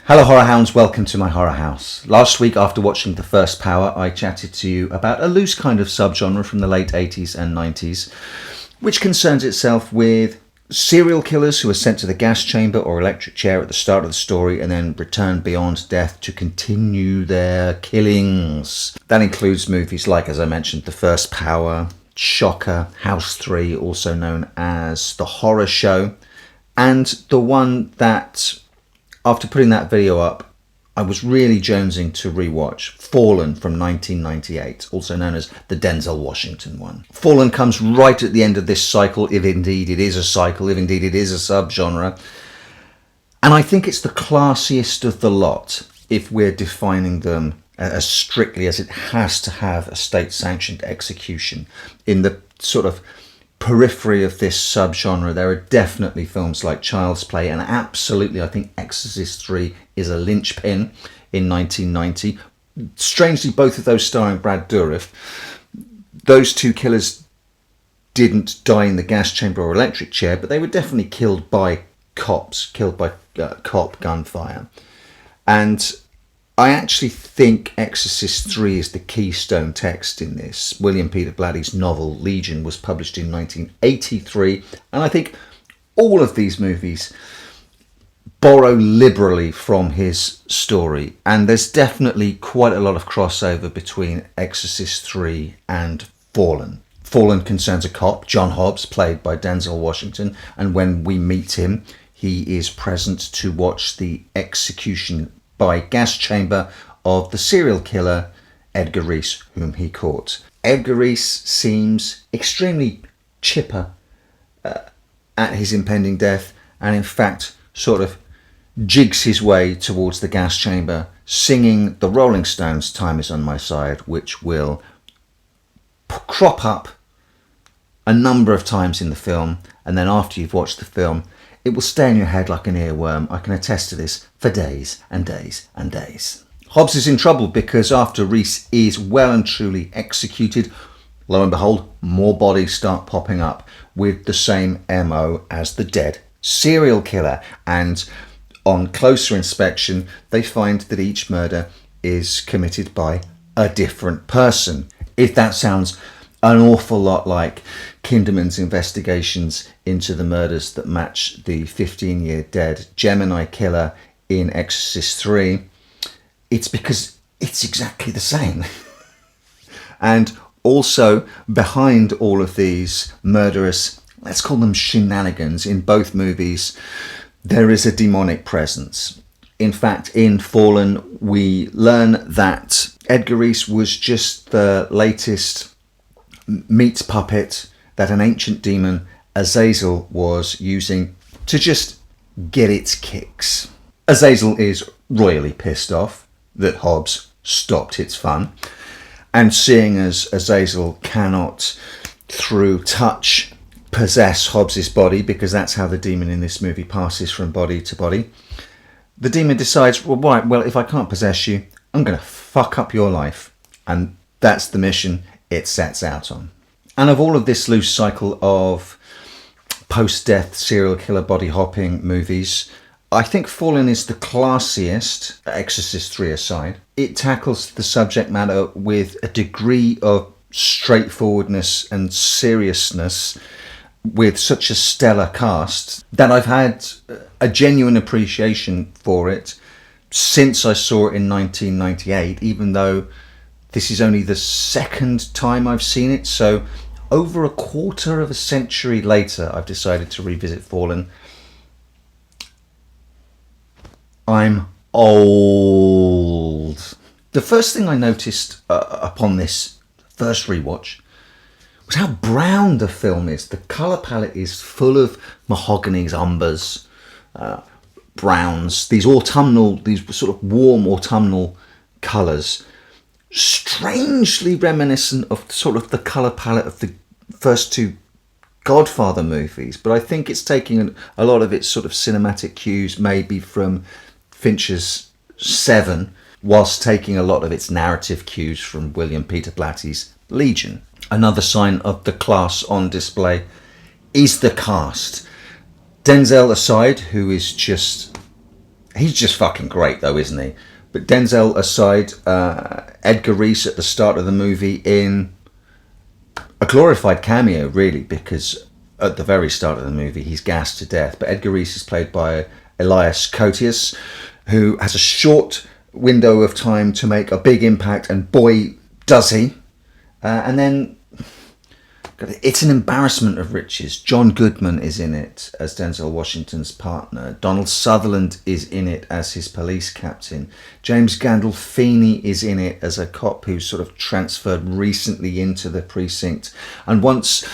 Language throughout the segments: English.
Hello horror hounds, welcome to my horror house. Last week after watching The First Power, I chatted to you about a loose kind of subgenre from the late 80s and 90s, which concerns itself with serial killers who are sent to the gas chamber or electric chair at the start of the story and then return beyond death to continue their killings. That includes movies like, as I mentioned, The First Power, Shocker, House 3, also known as The Horror Show, and the one that, after putting that video up, I was really jonesing to rewatch, Fallen from 1998, also known as the Denzel Washington one. Fallen comes right at the end of this cycle, if indeed it is a cycle, if indeed it is a subgenre. And I think it's the classiest of the lot if we're defining them as strictly as it has to have a state-sanctioned execution. In the sort of periphery of this subgenre, there are definitely films like Child's Play, and absolutely I think Exorcist 3 is a linchpin in 1990. Strangely, both of those starring Brad Dourif. Those two killers didn't die in the gas chamber or electric chair, but they were definitely killed by cops, killed by cop gunfire. And I actually think Exorcist 3 is the keystone text in this. William Peter Blatty's novel Legion was published in 1983, and I think all of these movies borrow liberally from his story, and there's definitely quite a lot of crossover between Exorcist 3 and Fallen. Fallen concerns a cop, John Hobbs, played by Denzel Washington, and when we meet him, he is present to watch the execution by gas chamber of the serial killer Edgar Reese, whom he caught. Edgar Reese seems extremely chipper at his impending death, and in fact sort of jigs his way towards the gas chamber, singing the Rolling Stones' Time Is On My Side, which will crop up a number of times in the film, and then after you've watched the film, it will stay in your head like an earworm. I can attest to this for days and days and days. Hobbs is in trouble because after Reese is well and truly executed, lo and behold, more bodies start popping up with the same MO as the dead serial killer. And on closer inspection, they find that each murder is committed by a different person. If that sounds an awful lot like Kinderman's investigations into the murders that match the 15-year dead Gemini killer in Exorcist 3, it's because it's exactly the same. And also behind all of these murderous, let's call them shenanigans, in both movies, there is a demonic presence. In fact, in Fallen, we learn that Edgar Reese was just the latest meat puppet that an ancient demon, Azazel, was using to just get its kicks. Azazel is royally pissed off that Hobbs stopped its fun, and seeing as Azazel cannot, through touch, possess Hobbs's body, because that's how the demon in this movie passes from body to body, the demon decides, well, if I can't possess you, I'm going to fuck up your life. And that's the mission it sets out on. And of all of this loose cycle of post-death serial killer body hopping movies, I think Fallen is the classiest, Exorcist 3 aside. It tackles the subject matter with a degree of straightforwardness and seriousness, with such a stellar cast, that I've had a genuine appreciation for it since I saw it in 1998, even though this is only the second time I've seen it. So over a quarter of a century later, I've decided to revisit Fallen. I'm old. The first thing I noticed upon this first rewatch was how brown the film is. The colour palette is full of mahoganies, umbers, browns, these sort of warm autumnal colours, strangely reminiscent of sort of the colour palette of the first two Godfather movies. But I think it's taking a lot of its sort of cinematic cues maybe from Fincher's Seven, whilst taking a lot of its narrative cues from William Peter Blatty's Legion. Another sign of the class on display is the cast. Denzel aside, who is just He's just fucking great, though, isn't he? But Denzel aside, Edgar Reese at the start of the movie in a glorified cameo, really, because at the very start of the movie he's gassed to death. But Edgar Reese is played by Elias Koteas, who has a short window of time to make a big impact, and boy, does he. And then it's an embarrassment of riches. John Goodman is in it as Denzel Washington's partner. Donald Sutherland is in it as his police captain. James Gandolfini is in it as a cop who's sort of transferred recently into the precinct. And once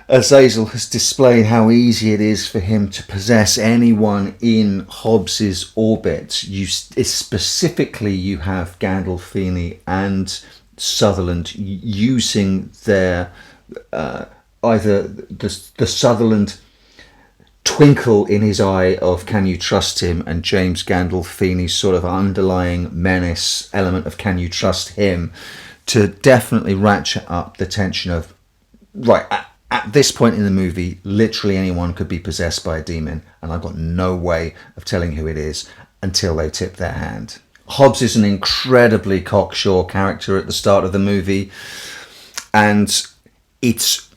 Azazel has displayed how easy it is for him to possess anyone in Hobbs's orbit, you have Gandolfini and Sutherland using their either the Sutherland twinkle in his eye of can you trust him, and James Gandolfini's sort of underlying menace element of can you trust him, to definitely ratchet up the tension of, right, at this point in the movie, literally anyone could be possessed by a demon, and I've got no way of telling who it is until they tip their hand. Hobbs is an incredibly cocksure character at the start of the movie, and it's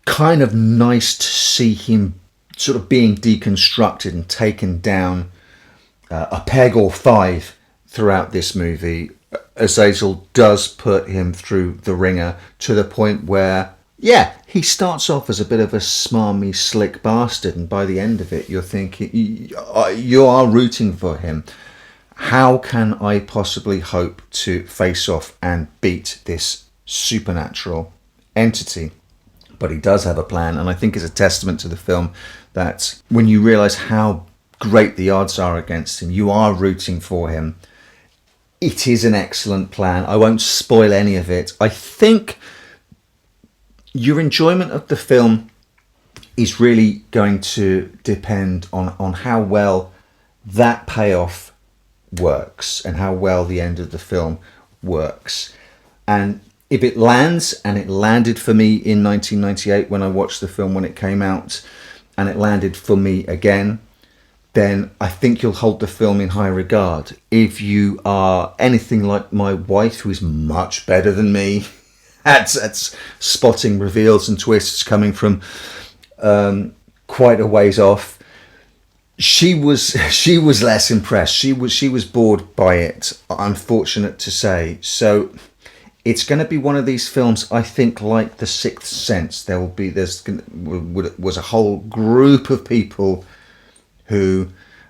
kind of nice to see him sort of being deconstructed and taken down a peg or five throughout this movie. Azazel does put him through the ringer to the point where, yeah, he starts off as a bit of a smarmy, slick bastard, and by the end of it, you're thinking, you are rooting for him. How can I possibly hope to face off and beat this supernatural entity? But he does have a plan, and I think it's a testament to the film that when you realise how great the odds are against him, you are rooting for him. It is an excellent plan. I won't spoil any of it. I think your enjoyment of the film is really going to depend on how well that payoff works and how well the end of the film works. And if it lands, and it landed for me in 1998 when I watched the film when it came out, and it landed for me again, then I think you'll hold the film in high regard. If you are anything like my wife, who is much better than me at spotting reveals and twists coming from quite a ways off, she was less impressed. She was bored by it, unfortunate to say. So it's going to be one of these films, I think, like The Sixth Sense. Was a whole group of people who,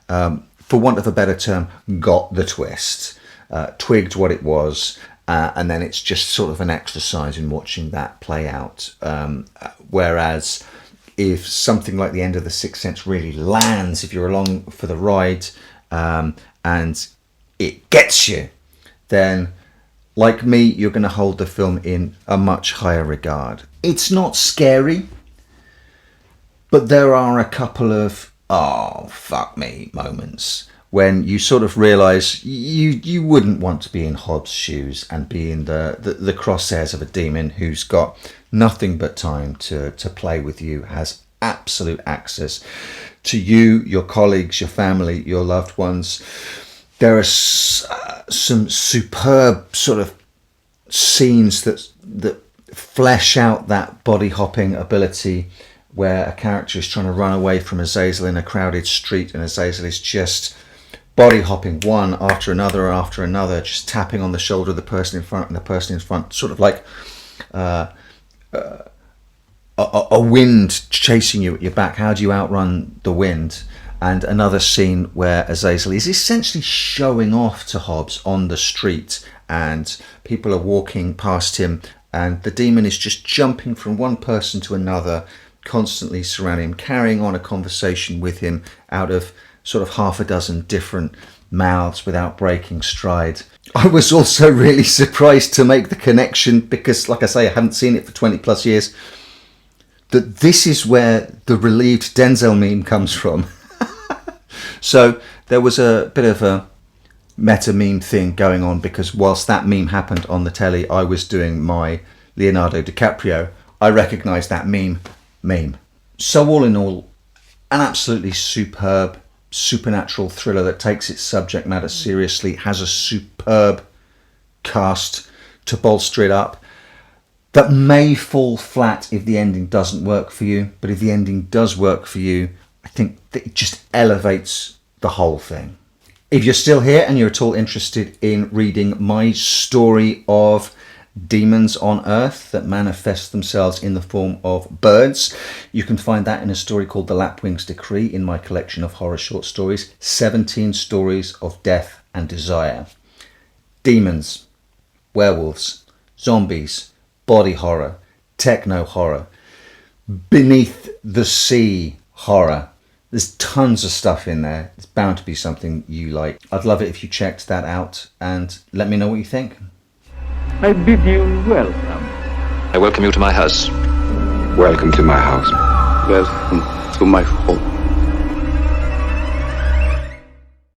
for want of a better term, got the twist, twigged what it was, and then it's just sort of an exercise in watching that play out. Whereas if something like the end of The Sixth Sense really lands, if you're along for the ride, and it gets you, then, like me, you're going to hold the film in a much higher regard. It's not scary, but there are a couple of, oh, fuck me moments when you sort of realise you wouldn't want to be in Hobbs' shoes and be in the crosshairs of a demon who's got nothing but time to play with you, has absolute access to you, your colleagues, your family, your loved ones. There are some superb sort of scenes that flesh out that body hopping ability, where a character is trying to run away from Azazel in a crowded street, and Azazel is just body hopping one after another, just tapping on the shoulder of the person in front, and the person in front, sort of like a wind chasing you at your back. How do you outrun the wind? And another scene where Azazel is essentially showing off to Hobbs on the street, and people are walking past him, and the demon is just jumping from one person to another, constantly surrounding him, carrying on a conversation with him out of sort of half a dozen different mouths without breaking stride. I was also really surprised to make the connection, because, like I say, I haven't seen it for 20 plus years, that this is where the relieved Denzel meme comes from. So there was a bit of a meta meme thing going on, because whilst that meme happened on the telly, I was doing my Leonardo DiCaprio. I recognised that meme. So all in all, an absolutely superb supernatural thriller that takes its subject matter seriously, has a superb cast to bolster it up, that may fall flat if the ending doesn't work for you. But if the ending does work for you, I think that it just elevates the whole thing. If you're still here and you're at all interested in reading my story of demons on Earth that manifest themselves in the form of birds, you can find that in a story called The Lapwing's Decree in my collection of horror short stories, 17 stories of death and desire. Demons, werewolves, zombies, body horror, techno horror, beneath the sea horror. There's tons of stuff in there. It's bound to be something you like. I'd love it if you checked that out and let me know what you think. I bid you welcome. I welcome you to my house. Welcome to my house. Welcome to my home.